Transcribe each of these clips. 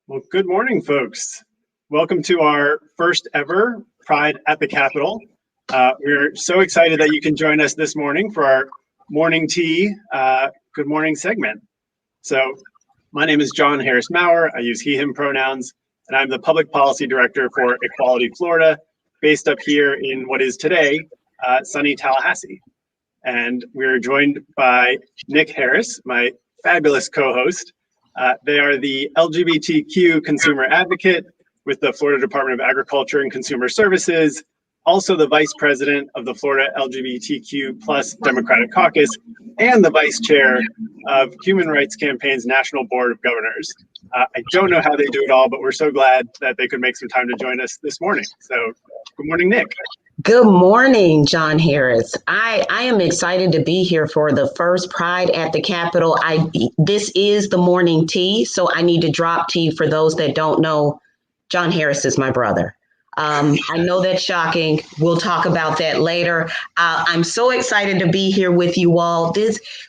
Well, good morning, folks. Welcome to our first ever Pride at the Capitol. We're so excited that you can join us this morning for our morning tea, good morning segment. So my name is John Harris Maurer. I use he, him pronouns, and I'm the Public Policy Director for Equality Florida, based up here in what is today, sunny Tallahassee. And we're joined by Nick Harris, my fabulous co-host. They are the LGBTQ consumer advocate with the Florida Department of Agriculture and Consumer Services, also the vice president of the Florida LGBTQ plus Democratic Caucus, and the vice chair of Human Rights Campaign's National Board of Governors. I don't know how they do it all, but we're so glad that they could make some time to join us this morning. So good morning, Nick. Good morning, John Harris. I am excited to be here for the first Pride at the Capitol. This is the morning tea, so I need to drop tea for those that don't know. John Harris is my brother. I know that's shocking. We'll talk about that later. I'm so excited to be here with you all.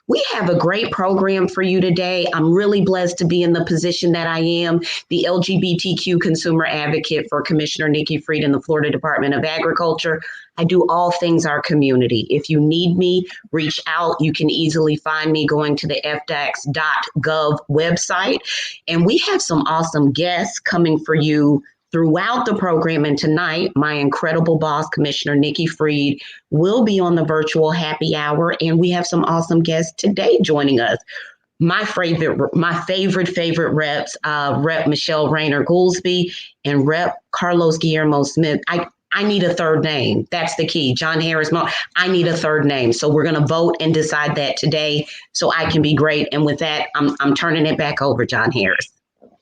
We have a great program for you today. I'm really blessed to be in the position that I am, the LGBTQ consumer advocate for Commissioner Nikki Fried in the Florida Department of Agriculture. I do all things our community. If you need me, reach out. You can easily find me going to the fdax.gov website. And we have some awesome guests coming for you throughout the program. And tonight, my incredible boss, Commissioner Nikki Fried, will be on the virtual happy hour. And we have some awesome guests today joining us. My favorite reps, Rep Michelle Rayner Goolsby and Rep Carlos Guillermo Smith. I need a third name. That's the key. John Harris, I need a third name. So we're going to vote and decide that today so I can be great. And with that, I'm turning it back over, John Harris.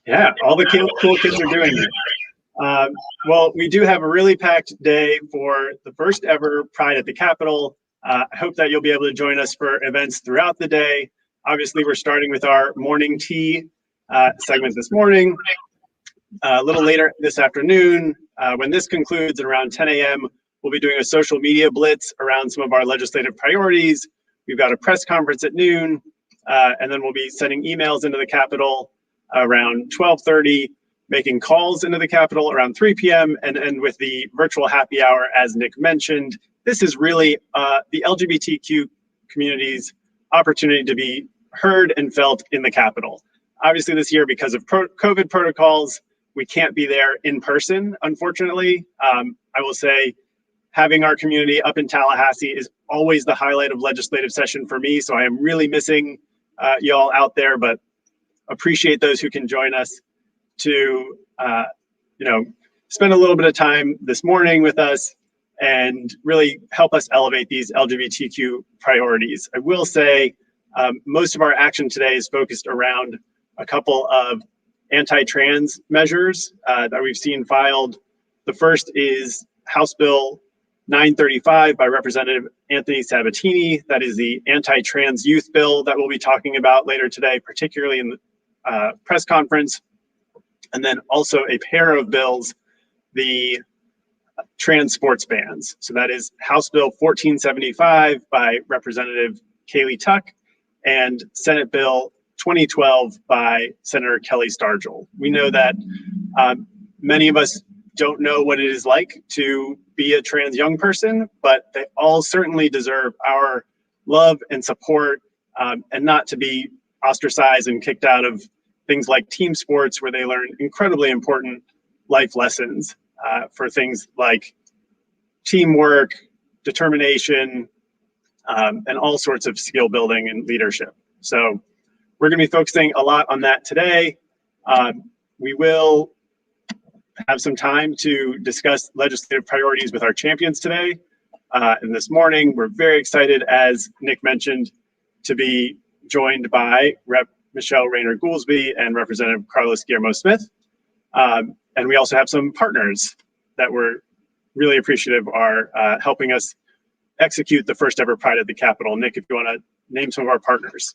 Yeah, all the cool kids are doing it. Well, we do have a really packed day for the first ever Pride at the Capitol. I hope that you'll be able to join us for events throughout the day. Obviously, we're starting with our morning tea segment this morning. A little later this afternoon, when this concludes at around 10 a.m., we'll be doing a social media blitz around some of our legislative priorities. We've got a press conference at noon, and then we'll be sending emails into the Capitol around 12:30. Making calls into the Capitol around 3 p.m. and end with the virtual happy hour, as Nick mentioned. This is really the LGBTQ community's opportunity to be heard and felt in the Capitol. Obviously this year, because of COVID protocols, we can't be there in person, unfortunately. I will say having our community up in Tallahassee is always the highlight of legislative session for me. So I am really missing y'all out there, but appreciate those who can join us to spend a little bit of time this morning with us and really help us elevate these LGBTQ priorities. I will say most of our action today is focused around a couple of anti-trans measures that we've seen filed. The first is House Bill 935 by Representative Anthony Sabatini. That is the anti-trans youth bill that we'll be talking about later today, particularly in the press conference. And then also a pair of bills, the trans sports bans. So that is House Bill 1475 by Representative Kaylee Tuck and Senate Bill 2012 by Senator Kelly Stargel. We know that many of us don't know what it is like to be a trans young person, but they all certainly deserve our love and support and not to be ostracized and kicked out of things like team sports, where they learn incredibly important life lessons for things like teamwork, determination, and all sorts of skill building and leadership. So we're going to be focusing a lot on that today. We will have some time to discuss legislative priorities with our champions today. And this morning, we're very excited, as Nick mentioned, to be joined by Rep. Michelle Rayner Goolsby and Representative Carlos Guillermo Smith. And we also have some partners that we're really appreciative are helping us execute the first ever Pride at the Capitol. Nick, if you want to name some of our partners.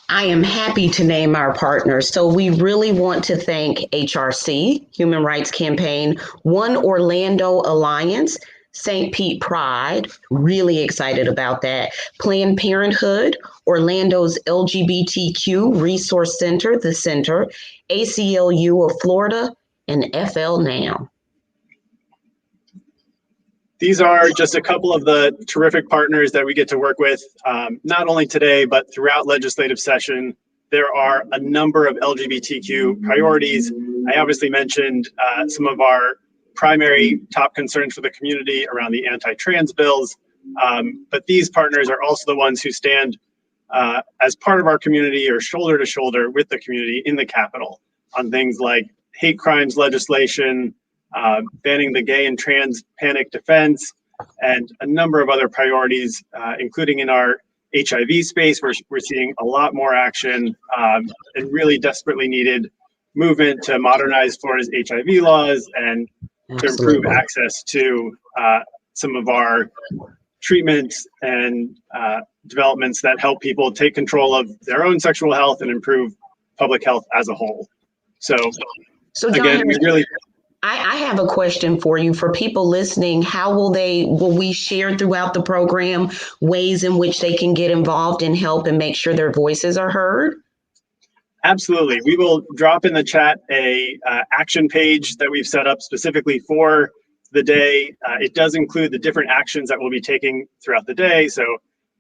I am happy to name our partners. So we really want to thank HRC, Human Rights Campaign, One Orlando Alliance, St. Pete Pride, really excited about that. Planned Parenthood, Orlando's LGBTQ Resource Center, the center, ACLU of Florida, and FL Now. These are just a couple of the terrific partners that we get to work with, not only today, but throughout legislative session. There are a number of LGBTQ priorities. I obviously mentioned some of our primary top concerns for the community around the anti-trans bills, but these partners are also the ones who stand as part of our community or shoulder to shoulder with the community in the Capitol on things like hate crimes legislation, banning the gay and trans panic defense, and a number of other priorities, including in our HIV space, where we're seeing a lot more action and really desperately needed movement to modernize Florida's HIV laws and to improve access to some of our treatments and developments that help people take control of their own sexual health and improve public health as a whole. So John, again, we really... I have a question for you. For people listening, how will we share throughout the program ways in which they can get involved and help and make sure their voices are heard? Absolutely. We will drop in the chat a action page that we've set up specifically for the day. It does include the different actions that we'll be taking throughout the day. So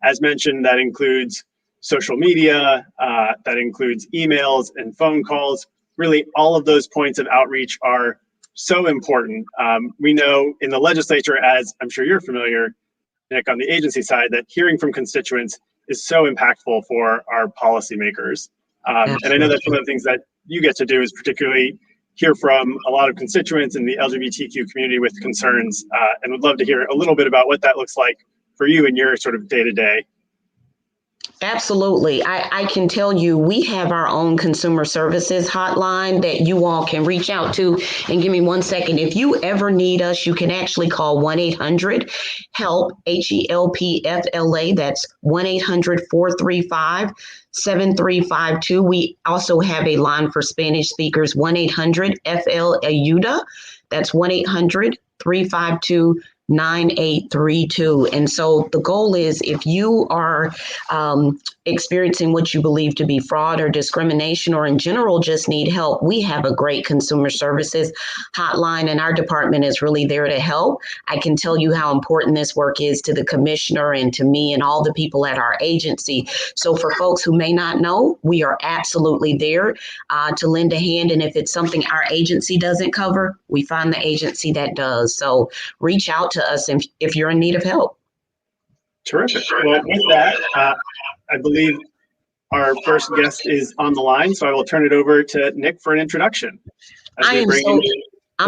as mentioned, that includes social media, that includes emails and phone calls. Really, all of those points of outreach are so important. We know in the legislature, as I'm sure you're familiar, Nick, on the agency side, that hearing from constituents is so impactful for our policymakers. And I know that's one of the things that you get to do is particularly hear from a lot of constituents in the LGBTQ community with concerns, and would love to hear a little bit about what that looks like for you in your sort of day-to-day. Absolutely. I can tell you we have our own consumer services hotline that you all can reach out to. And give me 1 second. If you ever need us, you can actually call 1-800-HELP, HELPFLA. That's 1-800-435-7352. We also have a line for Spanish speakers, 1-800-FL-AYUDA. That's 1-800-352 9832. And so the goal is if you are experiencing what you believe to be fraud or discrimination, or in general just need help, we have a great consumer services hotline, and our department is really there to help. I can tell you how important this work is to the commissioner and to me and all the people at our agency. So for folks who may not know, we are absolutely there to lend a hand. And if it's something our agency doesn't cover, we find the agency that does. So reach out to us if you're in need of help. Terrific. Well, with that, I believe our first guest is on the line, so I will turn it over to Nick for an introduction. I'm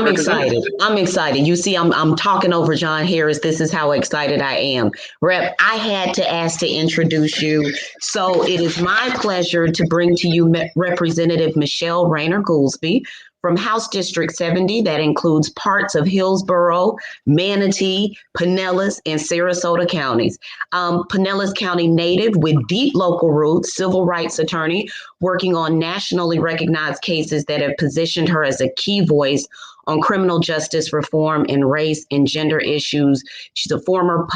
excited. I'm excited. You see, I'm talking over John Harris. This is how excited I am. Rep, I had to ask to introduce you. So it is my pleasure to bring to you Representative Michelle Rayner-Goolsby from House District 70. That includes parts of Hillsborough, Manatee, Pinellas, and Sarasota counties. Pinellas County native with deep local roots, civil rights attorney, working on nationally recognized cases that have positioned her as a key voice on criminal justice reform and race and gender issues. She's a former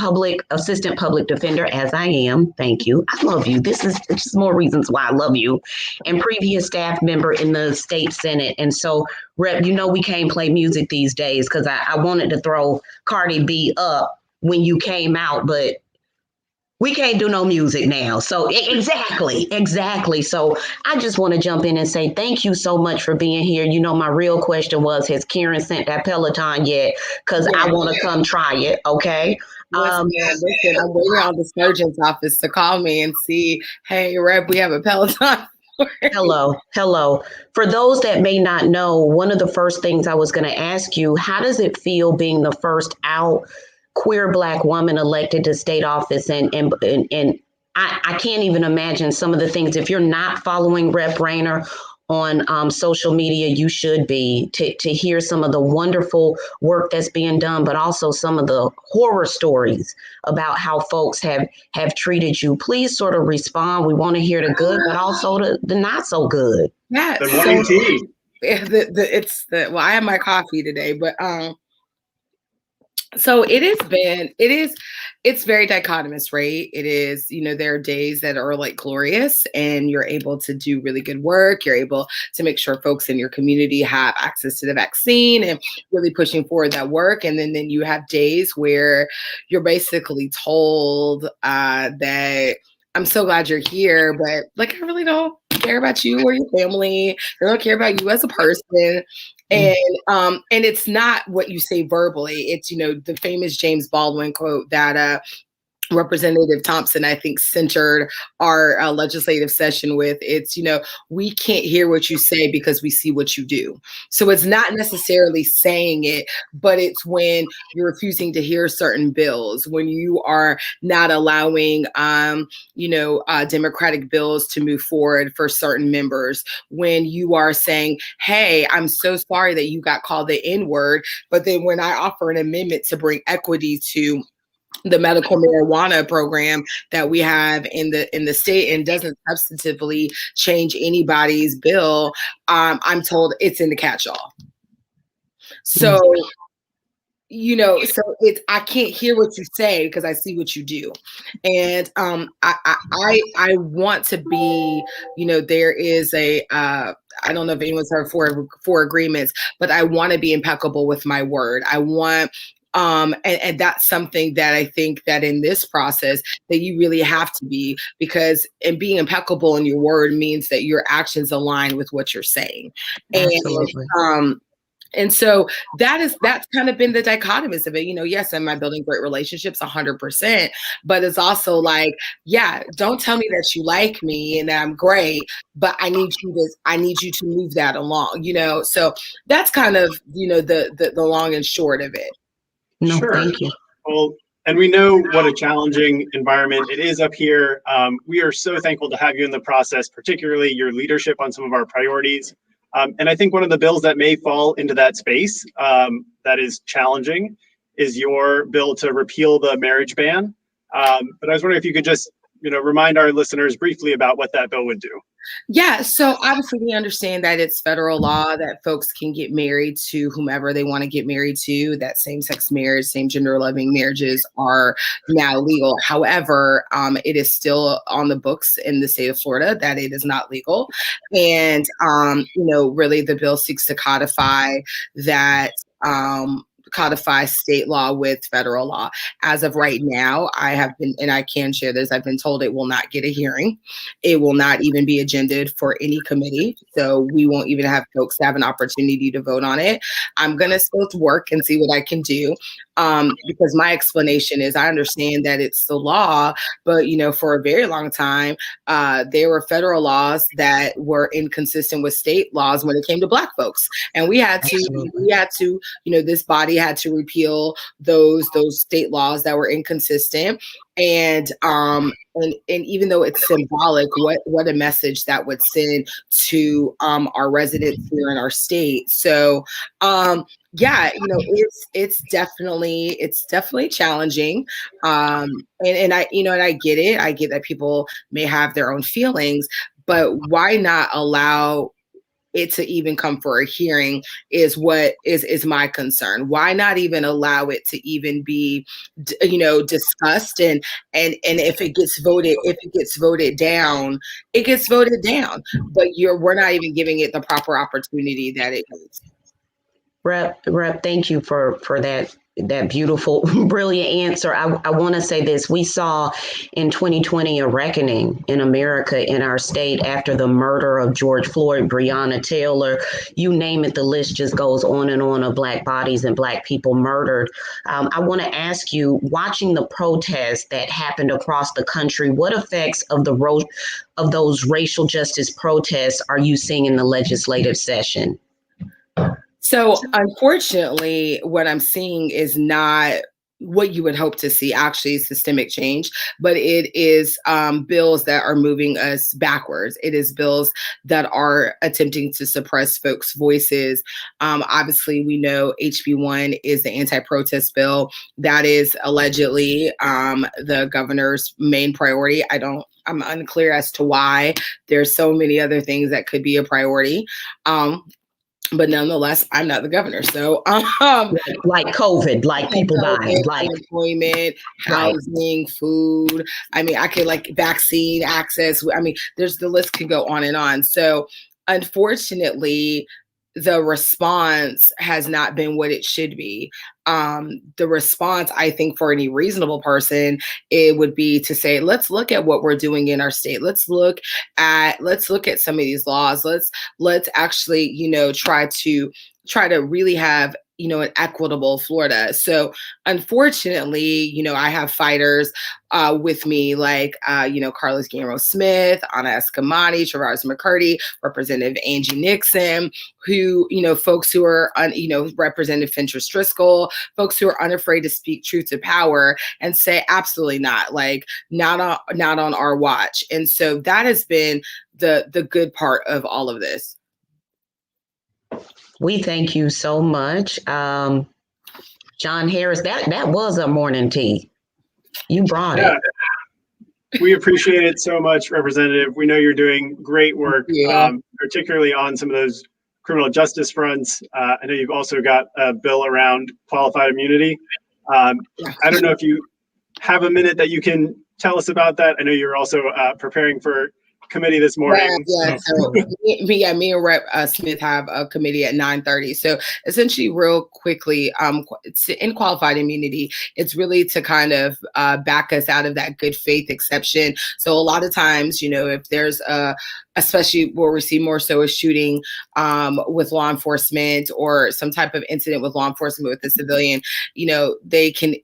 assistant public defender, as I am. Thank you. I love you. This is just more reasons why I love you. And previous staff member in the state Senate. And so, Rep, you know we can't play music these days because I wanted to throw Cardi B up when you came out, but we can't do no music now. So exactly. So I just want to jump in and say thank you so much for being here. You know, my real question was, has Karen sent that Peloton yet? Because I want to come try it. Okay. Listen, I'm waiting on the surgeon's office to call me and see, hey, Rep, we have a Peloton. Hello. For those that may not know, one of the first things I was going to ask you, how does it feel being the first out queer Black woman elected to state office? And I can't even imagine some of the things. If you're not following Rep Rayner on social media, you should be, to hear some of the wonderful work that's being done, but also some of the horror stories about how folks have treated you. Please sort of respond. We want to hear the good, but also the not so good. Yeah. The morning tea. Well, I have my coffee today, but So it's very dichotomous, right? It is, there are days that are like glorious and you're able to do really good work. You're able to make sure folks in your community have access to the vaccine and really pushing forward that work. And then you have days where you're basically told that I'm so glad you're here, but like, I really don't care about you or your family. I don't care about you as a person. And it's not what you say verbally. It's, the famous James Baldwin quote that Representative Thompson, I think, centered our legislative session with. It's, we can't hear what you say because we see what you do. So it's not necessarily saying it, but it's when you're refusing to hear certain bills, when you are not allowing, Democratic bills to move forward for certain members, when you are saying, hey, I'm so sorry that you got called the N-word, but then when I offer an amendment to bring equity to the medical marijuana program that we have in the state and doesn't substantively change anybody's bill, I'm told it's in the catch-all. So, so I can't hear what you say because I see what you do. And I want to be, there is I don't know if anyone's heard four agreements, but I want to be impeccable with my word. I want and that's something that I think that in this process that you really have to be, because and being impeccable in your word means that your actions align with what you're saying. Absolutely. And so that's kind of been the dichotomous of it. Yes, am I building great relationships? 100%. But it's also like, yeah, don't tell me that you like me and that I'm great, but I need you to move that along, So that's kind of, the long and short of it. No, Sure. Thank you. Well, and we know what a challenging environment it is up here. We are so thankful to have you in the process, particularly your leadership on some of our priorities. And I think one of the bills that may fall into that space that is challenging is your bill to repeal the marriage ban. But I was wondering if you could just, remind our listeners briefly about what that bill would do. Yeah, so obviously we understand that it's federal law that folks can get married to whomever they want to get married to, that same-sex marriage, same gender-loving marriages are now legal. However, it is still on the books in the state of Florida that it is not legal. And, really the bill seeks to codify that, codify state law with federal law. As of right now, I have been, and I can share this, I've been told it will not get a hearing. It will not even be agended for any committee. So we won't even have folks have an opportunity to vote on it. I'm going to still work and see what I can do. Because my explanation is I understand that it's the law, but for a very long time, there were federal laws that were inconsistent with state laws when it came to Black folks, and we had to, this body had to repeal those state laws that were inconsistent. And even though it's symbolic, what a message that would send to our residents here in our state. So yeah, it's definitely challenging. And I get it. I get that people may have their own feelings, but why not allow it to even come for a hearing is what is my concern. Why not even allow it to even be, discussed and if it gets voted down, it gets voted down. But we're not even giving it the proper opportunity that it needs. Rep, thank you for that beautiful, brilliant answer. I want to say this. We saw in 2020 a reckoning in America, in our state, after the murder of George Floyd, Breonna Taylor, you name it, the list just goes on and on of Black bodies and Black people murdered. I want to ask you, watching the protests that happened across the country, what effects of those racial justice protests are you seeing in the legislative session? So unfortunately, what I'm seeing is not what you would hope to see, actually systemic change, but it is bills that are moving us backwards. It is bills that are attempting to suppress folks' voices. Obviously, we know HB1 is the anti-protest bill. That is allegedly the governor's main priority. I'm unclear as to why. There's so many other things that could be a priority. But nonetheless, I'm not the governor. So, like COVID, like people dying, like employment, housing, food. I mean, I could like vaccine access. I mean, the list can go on and on. So, unfortunately, the response has not been what it should be. The response, I think, for any reasonable person, it would be to say, let's look at what we're doing in our state. Let's look at some of these laws. Let's actually, try to really have an equitable Florida. So unfortunately, I have fighters with me like, Carlos Guillermo Smith, Anna Escamani, Travaris McCurdy, Representative Angie Nixon, who, folks who are, Representative Fentress Driscoll, folks who are unafraid to speak truth to power and say, absolutely not, like not on our watch. And so that has been the good part of all of this. We thank you so much. John Harris, that was a morning tea. You brought it. We appreciate it so much, Representative. We know you're doing great work, particularly on some of those criminal justice fronts. I know you've also got a bill around qualified immunity. I don't know if you have a minute that you can tell us about that. I know you're also preparing for committee this morning. So me and Rep Smith have a committee at 9:30. So essentially, real quickly, in qualified immunity, it's really to kind of back us out of that good faith exception. So a lot of times, if there's especially where we see more so a shooting with law enforcement or some type of incident with law enforcement with a civilian, they can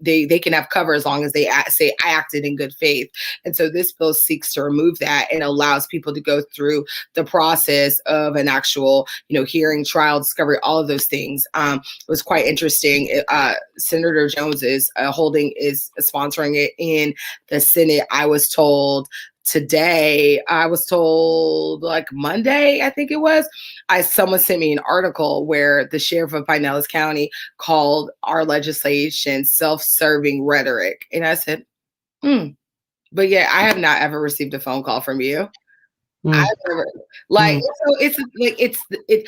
have cover as long as they say I acted in good faith. And so this bill seeks to remove that and allows people to go through the process of an actual, hearing, trial, discovery, all of those things. It was quite interesting. Senator Jones is sponsoring it in the Senate. I was told like Monday, I think it was, someone sent me an article where the sheriff of Pinellas County called our legislation self-serving rhetoric. And I said, but yeah, I have not ever received a phone call from you. I've never, so it's like,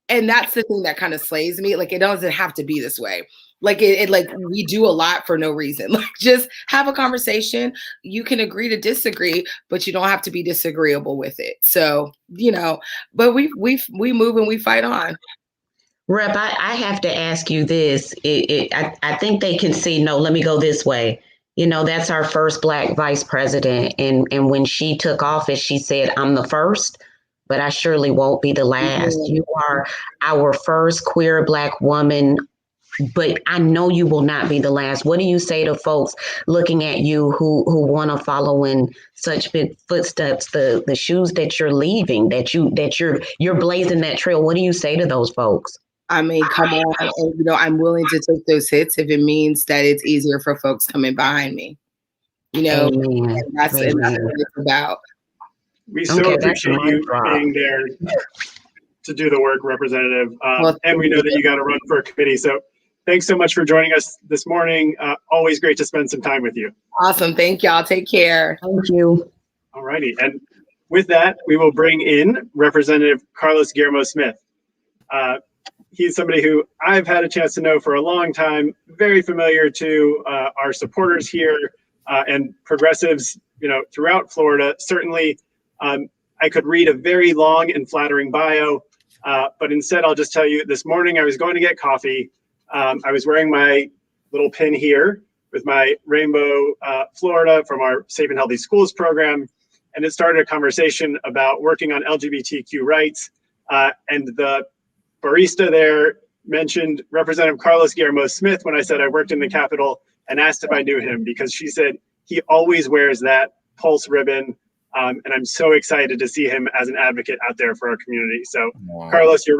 and that's the thing that kind of slays me. Like, it doesn't have to be this way. Like like we do a lot for no reason. Like, just have a conversation. You can agree to disagree, but you don't have to be disagreeable with it. So, but we move and we fight on. Rep, I have to ask you this. I think they can see, no, let me go this way. That's our first Black vice president. And when she took office, she said, I'm the first, but I surely won't be the last. You are our first queer Black woman, but I know you will not be the last. What do you say to folks looking at you who want to follow in such big footsteps, the shoes that you're leaving, that you're blazing that trail? What do you say to those folks? I mean, come on, and, I'm willing to take those hits if it means that it's easier for folks coming behind me. And that's what it's about. We so appreciate you being there to do the work, Representative. And we know that you got to run for a committee. So thanks so much for joining us this morning. Always great to spend some time with you. Awesome. Thank y'all. Take care. Thank you. All righty. And with that, we will bring in Representative Carlos Guillermo Smith. He's somebody who I've had a chance to know for a long time, very familiar to our supporters here and progressives, throughout Florida. Certainly, I could read a very long and flattering bio, but instead I'll just tell you, this morning I was going to get coffee. I was wearing my little pin here with my Rainbow Florida from our Safe and Healthy Schools program, and it started a conversation about working on LGBTQ rights, and the barista there mentioned Representative Carlos Guillermo Smith when I said I worked in the Capitol, and asked if I knew him, because she said he always wears that pulse ribbon. And I'm so excited to see him as an advocate out there for our community. So, wow. Carlos, your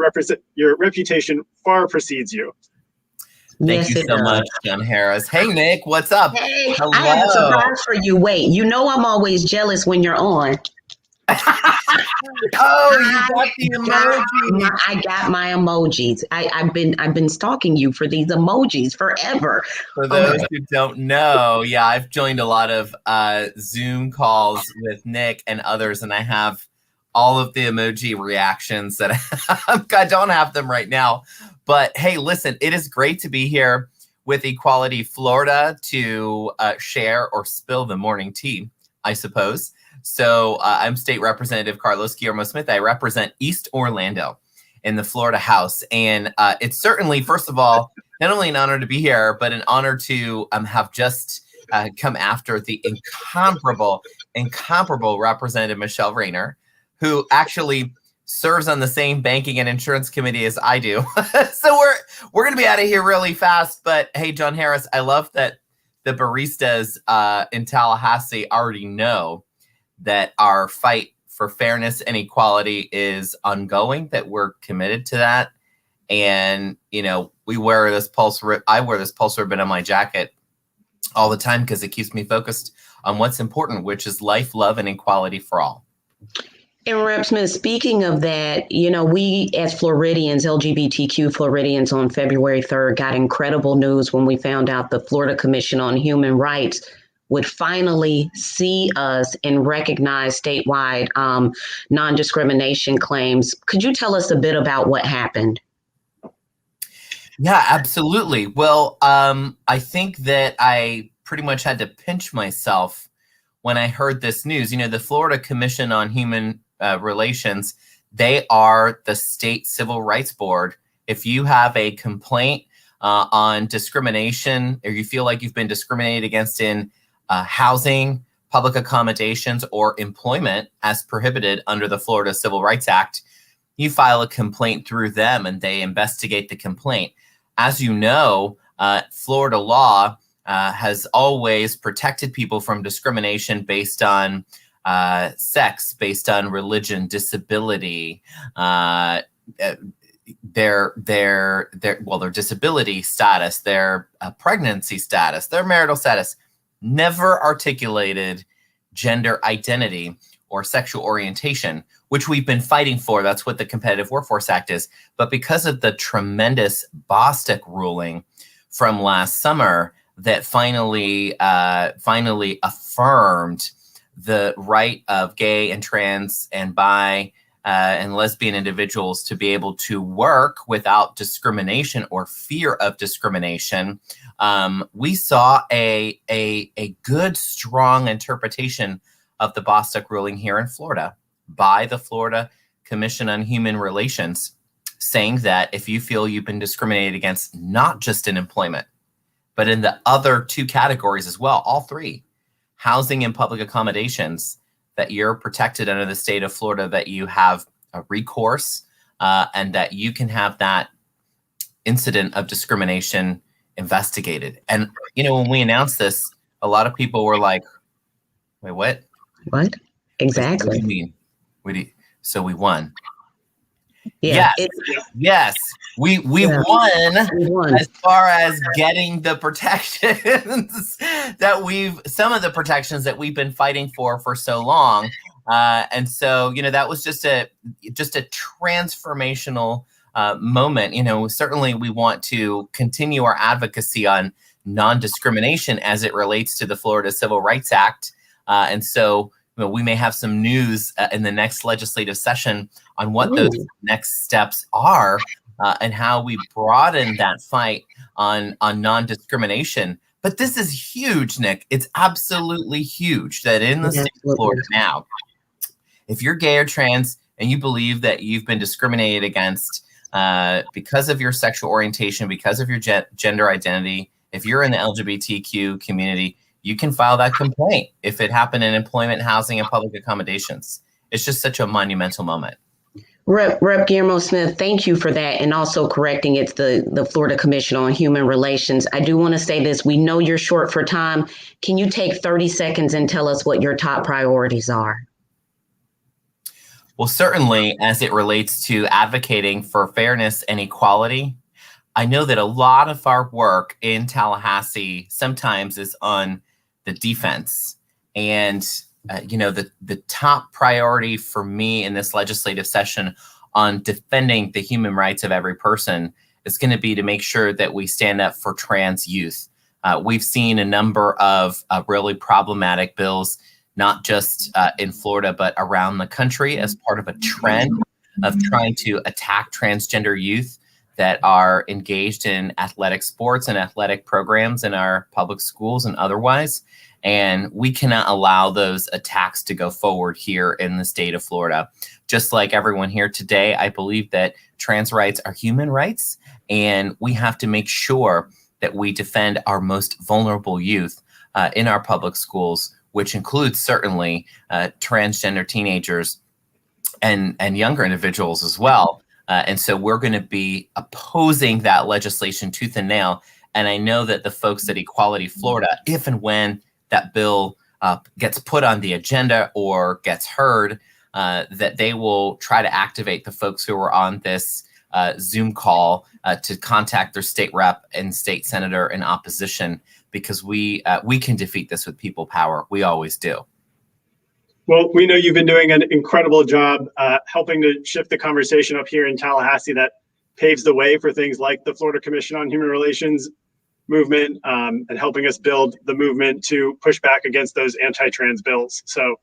reputation far precedes you. Thank you so much, John Harris. Hey, Nick, what's up? Hey, hello. I have a surprise for you. Wait, I'm always jealous when you're on. Oh, you got the emoji. I got my emojis. I've been stalking you for these emojis forever. For those who don't know, I've joined a lot of Zoom calls with Nick and others, and I have all of the emoji reactions that I don't have them right now. But hey, listen, it is great to be here with Equality Florida to share or spill the morning tea, I suppose. So I'm State Representative Carlos Guillermo Smith. I represent East Orlando in the Florida House. And it's certainly, first of all, not only an honor to be here, but an honor to have just come after the incomparable Representative Michelle Rayner, who actually serves on the same banking and insurance committee as I do. So we're going to be out of here really fast. But hey, John Harris, I love that the baristas in Tallahassee already know that our fight for fairness and equality is ongoing, that we're committed to that. And, you know, I wear this pulse ribbon on my jacket all the time because it keeps me focused on what's important, which is life, love, and equality for all. And Rep. Smith, speaking of that, you know, we as Floridians, LGBTQ Floridians on February 3rd got incredible news when we found out the Florida Commission on Human Rights would finally see us and recognize statewide non-discrimination claims. Could you tell us a bit about what happened? Yeah, absolutely. Well, I think that I pretty much had to pinch myself when I heard this news. You know, the Florida Commission on Human Relations, they are the state civil rights board. If you have a complaint on discrimination, or you feel like you've been discriminated against in housing, public accommodations, or employment as prohibited under the Florida Civil Rights Act, you file a complaint through them and they investigate the complaint. As you know, Florida law has always protected people from discrimination based on sex, based on religion, disability, their disability status, their pregnancy status, their marital status. Never articulated gender identity or sexual orientation, which we've been fighting for. That's what the Competitive Workforce Act is. But because of the tremendous Bostock ruling from last summer that finally affirmed the right of gay and trans and bi and lesbian individuals to be able to work without discrimination or fear of discrimination, we saw a good, strong interpretation of the Bostock ruling here in Florida by the Florida Commission on Human Relations, saying that if you feel you've been discriminated against, not just in employment, but in the other two categories as well, all three, housing and public accommodations, that you're protected under the state of Florida, that you have a recourse and that you can have that incident of discrimination investigated. And, you know, when we announced this, a lot of people were like, wait, what? What? Exactly. What do you mean? So we won. Yeah. Yes. We won as far as getting the protections some of the protections that we've been fighting for so long. And so, you know, that was just a transformational moment. You know, certainly we want to continue our advocacy on non-discrimination as it relates to the Florida Civil Rights Act. And so, you know, we may have some news in the next legislative session on what those next steps are and how we broaden that fight on non-discrimination. But this is huge, Nick. It's absolutely huge that in the state of Florida now, if you're gay or trans and you believe that you've been discriminated against because of your sexual orientation, because of your gender identity, if you're in the LGBTQ community, you can file that complaint if it happened in employment, housing, and public accommodations. It's just such a monumental moment. Rep. Guillermo Smith, thank you for that. And also correcting it's the Florida Commission on Human Relations. I do want to say this. We know you're short for time. Can you take 30 seconds and tell us what your top priorities are? Well, certainly as it relates to advocating for fairness and equality, I know that a lot of our work in Tallahassee sometimes is on the defense. And, you know, the top priority for me in this legislative session on defending the human rights of every person is going to be to make sure that we stand up for trans youth. We've seen a number of really problematic bills not just in Florida, but around the country as part of a trend of trying to attack transgender youth that are engaged in athletic sports and athletic programs in our public schools and otherwise. And we cannot allow those attacks to go forward here in the state of Florida. Just like everyone here today, I believe that trans rights are human rights, and we have to make sure that we defend our most vulnerable youth in our public schools, which includes certainly transgender teenagers and younger individuals as well. And so we're going to be opposing that legislation tooth and nail. And I know that the folks at Equality Florida, if and when that bill gets put on the agenda or gets heard, that they will try to activate the folks who are on this Zoom call to contact their state rep and state senator in opposition, because we can defeat this with people power. We always do. Well, we know you've been doing an incredible job helping to shift the conversation up here in Tallahassee that paves the way for things like the Florida Commission on Human Relations movement, and helping us build the movement to push back against those anti-trans bills. So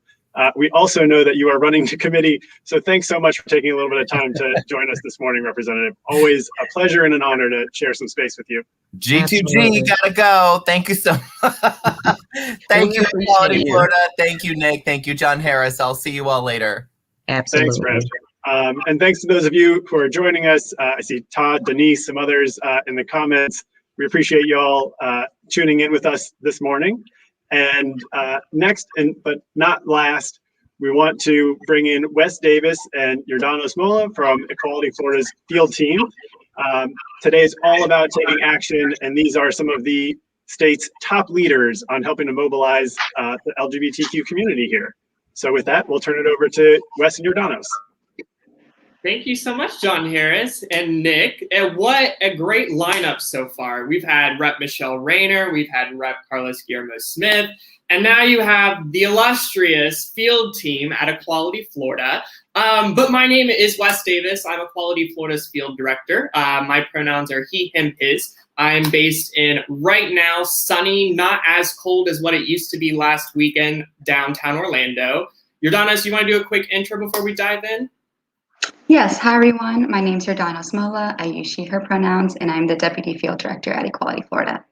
we also know that you are running the committee. So thanks so much for taking a little bit of time to join us this morning, Representative. Always a pleasure and an honor to share some space with you. G2G, you gotta go. Thank you so much. Thank you, Equality Florida. Thank you, Nick. Thank you, John Harris. I'll see you all later. Absolutely. Thanks, Fred. And thanks to those of you who are joining us. I see Todd, Denise, some others in the comments. We appreciate you all tuning in with us this morning. And next, but not last, we want to bring in Wes Davis and Yordanos Mola from Equality Florida's field team. Today is all about taking action, and these are some of the state's top leaders on helping to mobilize the LGBTQ community here. So with that, we'll turn it over to Wes and Yordanos. Thank you so much, John Harris and Nick. And what a great lineup so far. We've had Rep. Michelle Rayner, we've had Rep. Carlos Guillermo Smith, and now you have the illustrious field team at Equality Florida. But my name is Wes Davis. I'm Equality Florida's field director. My pronouns are he, him, his. I'm based in, right now, sunny, not as cold as what it used to be last weekend, downtown Orlando. Yordanos, you want to do a quick intro before we dive in? Yes, hi everyone. My name is Yordanos Mola. I use she, her pronouns, and I'm the Deputy Field Director at Equality Florida.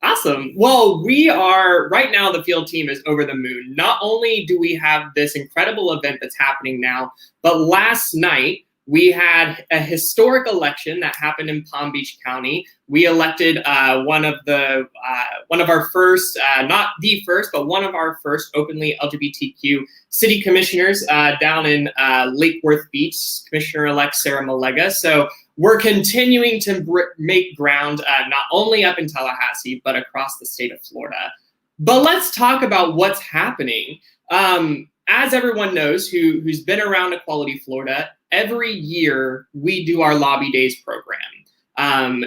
Awesome. Well, we are, right now, the field team is over the moon. Not only do we have this incredible event that's happening now, but last night, we had a historic election that happened in Palm Beach County. We elected one of our first, not the first, but one of our first openly LGBTQ city commissioners down in Lake Worth Beach, Commissioner-elect Sarah Malega. So we're continuing to make ground not only up in Tallahassee, but across the state of Florida. But let's talk about what's happening. As everyone knows who's been around Equality Florida, every year we do our Lobby Days program.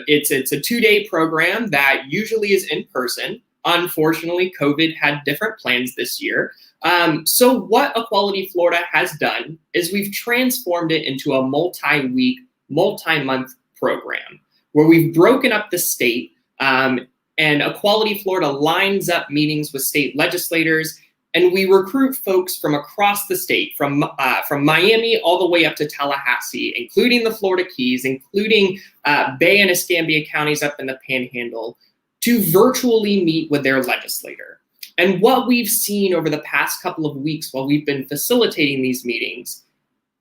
It's a 2-day program that usually is in person. Unfortunately, COVID had different plans this year. So what Equality Florida has done is we've transformed it into a multi-week, multi-month program where we've broken up the state, and Equality Florida lines up meetings with state legislators, and we recruit folks from across the state, from Miami all the way up to Tallahassee, including the Florida Keys, including Bay and Escambia counties up in the Panhandle, to virtually meet with their legislator. And what we've seen over the past couple of weeks while we've been facilitating these meetings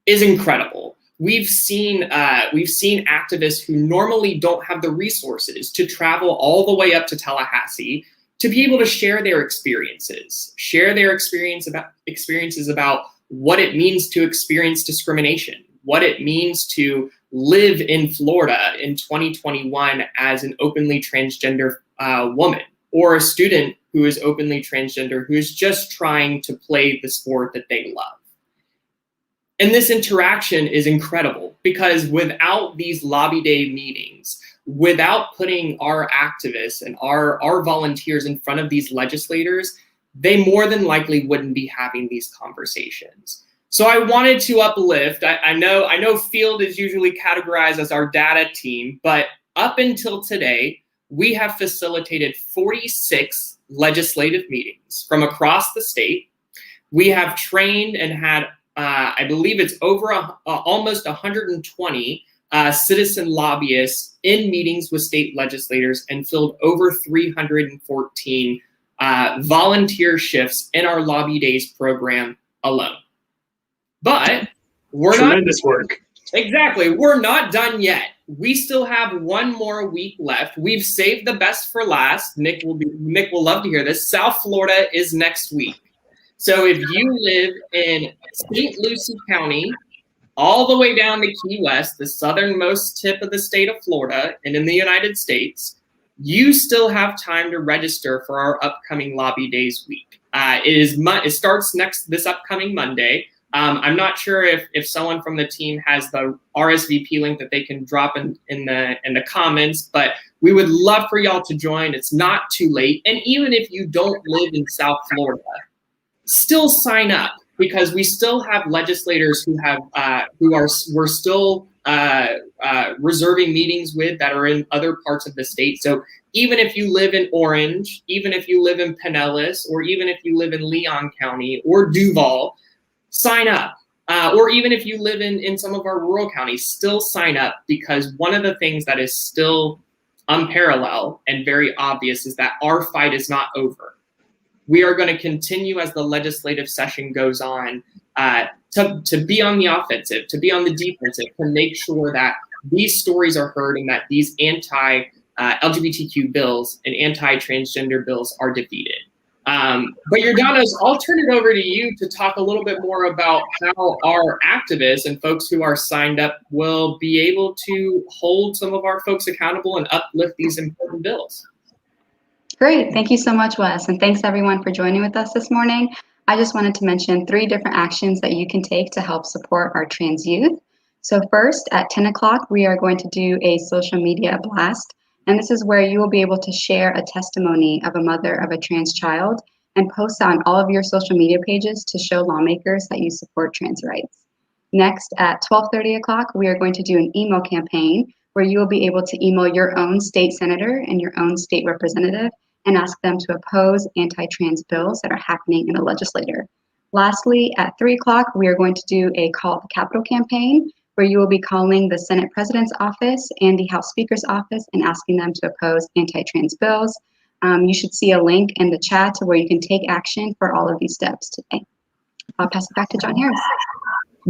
is incredible. We've seen activists who normally don't have the resources to travel all the way up to Tallahassee to be able to share their experiences about what it means to experience discrimination, what it means to live in Florida in 2021 as an openly transgender woman, or a student who is openly transgender who is just trying to play the sport that they love. And this interaction is incredible because without these Lobby Day meetings, without putting our activists and our volunteers in front of these legislators, they more than likely wouldn't be having these conversations. So I wanted to uplift. I know field is usually categorized as our data team, but up until today, we have facilitated 46 legislative meetings from across the state. We have trained and had, I believe it's over almost 120 citizen lobbyists in meetings with state legislators and filled over 314 volunteer shifts in our Lobby Days program alone. But we're tremendous work. Exactly. We're not done yet. We still have one more week left. We've saved the best for last. Nick will love to hear this. South Florida is next week. So if you live in St. Lucie County, all the way down to Key West, the southernmost tip of the state of Florida and in the United States, you still have time to register for our upcoming Lobby Days week. It starts this upcoming Monday. I'm not sure if someone from the team has the RSVP link that they can drop in the comments, but we would love for y'all to join. It's not too late. And even if you don't live in South Florida, still sign up, because we still have legislators we're still reserving meetings with that are in other parts of the state. So even if you live in Orange, even if you live in Pinellas, or even if you live in Leon County or Duval, sign up. Or even if you live in some of our rural counties, still sign up, because one of the things that is still unparalleled and very obvious is that our fight is not over. We are going to continue as the legislative session goes on to be on the offensive, to be on the defensive, to make sure that these stories are heard and that these anti-LGBTQ bills and anti-transgender bills are defeated. But Jordanos, I'll turn it over to you to talk a little bit more about how our activists and folks who are signed up will be able to hold some of our folks accountable and uplift these important bills. Great. Thank you so much, Wes. And thanks everyone for joining with us this morning. I just wanted to mention 3 different actions that you can take to help support our trans youth. So first, at 10 o'clock, we are going to do a social media blast. And this is where you will be able to share a testimony of a mother of a trans child and post on all of your social media pages to show lawmakers that you support trans rights. Next, at 12:30 o'clock, we are going to do an email campaign where you will be able to email your own state senator and your own state representative and ask them to oppose anti-trans bills that are happening in the legislature. Lastly, at 3 o'clock, we are going to do a Call at the Capitol campaign where you will be calling the Senate President's office and the House Speaker's office and asking them to oppose anti-trans bills. You should see a link in the chat to where you can take action for all of these steps today. I'll pass it back to John Harris.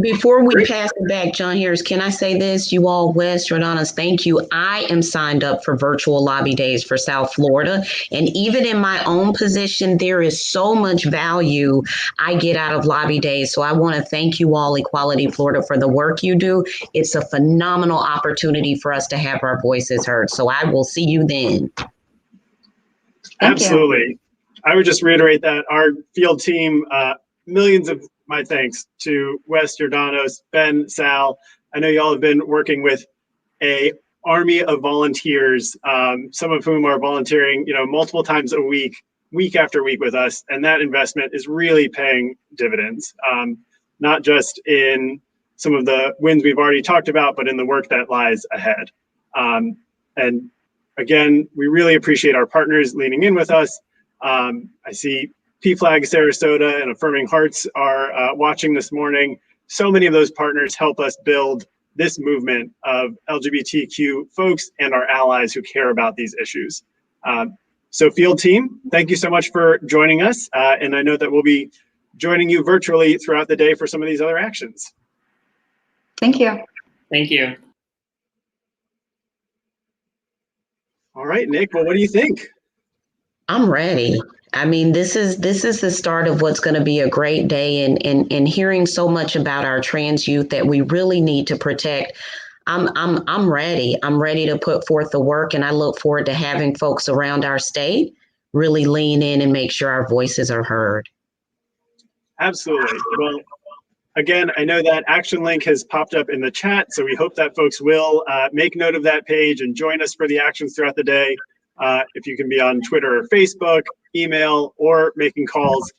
Before we pass it back, John Harris, can I say this? You all, Wes, Jordanos, thank you. I am signed up for virtual lobby days for South Florida. And even in my own position, there is so much value I get out of lobby days. So I want to thank you all, Equality Florida, for the work you do. It's a phenomenal opportunity for us to have our voices heard. So I will see you then. Absolutely. I would just reiterate that our field team, millions of my thanks to Wes, Jordanos, Ben, Sal. I know y'all have been working with a army of volunteers, some of whom are volunteering, multiple times a week after week with us. And that investment is really paying dividends, not just in some of the wins we've already talked about, but in the work that lies ahead. And again, we really appreciate our partners leaning in with us. I see P-Flag Sarasota and Affirming Hearts are watching this morning. So many of those partners help us build this movement of LGBTQ folks and our allies who care about these issues. So field team, thank you so much for joining us. And I know that we'll be joining you virtually throughout the day for some of these other actions. Thank you. Thank you. All right, Nick, well, what do you think? I'm ready. I mean, this is the start of what's going to be a great day, and hearing so much about our trans youth that we really need to protect. I'm ready. I'm ready to put forth the work, and I look forward to having folks around our state really lean in and make sure our voices are heard. Absolutely. Well, again, I know that action link has popped up in the chat, so we hope that folks will make note of that page and join us for the actions throughout the day. If you can be on Twitter or Facebook, email, or making calls,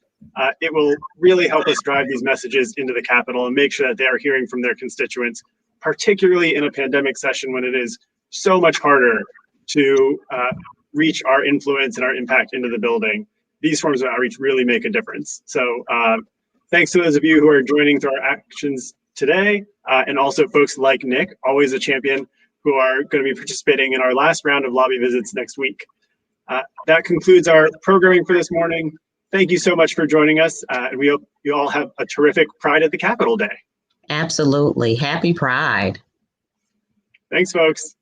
it will really help us drive these messages into the Capitol and make sure that they are hearing from their constituents, particularly in a pandemic session when it is so much harder to reach our influence and our impact into the building. These forms of outreach really make a difference. So thanks to those of you who are joining through our actions today, and also folks like Nick, always a champion, who are going to be participating in our last round of lobby visits next week. That concludes our programming for this morning. Thank you so much for joining us, and we hope you all have a terrific Pride at the Capitol Day. Absolutely. Happy Pride. Thanks, folks.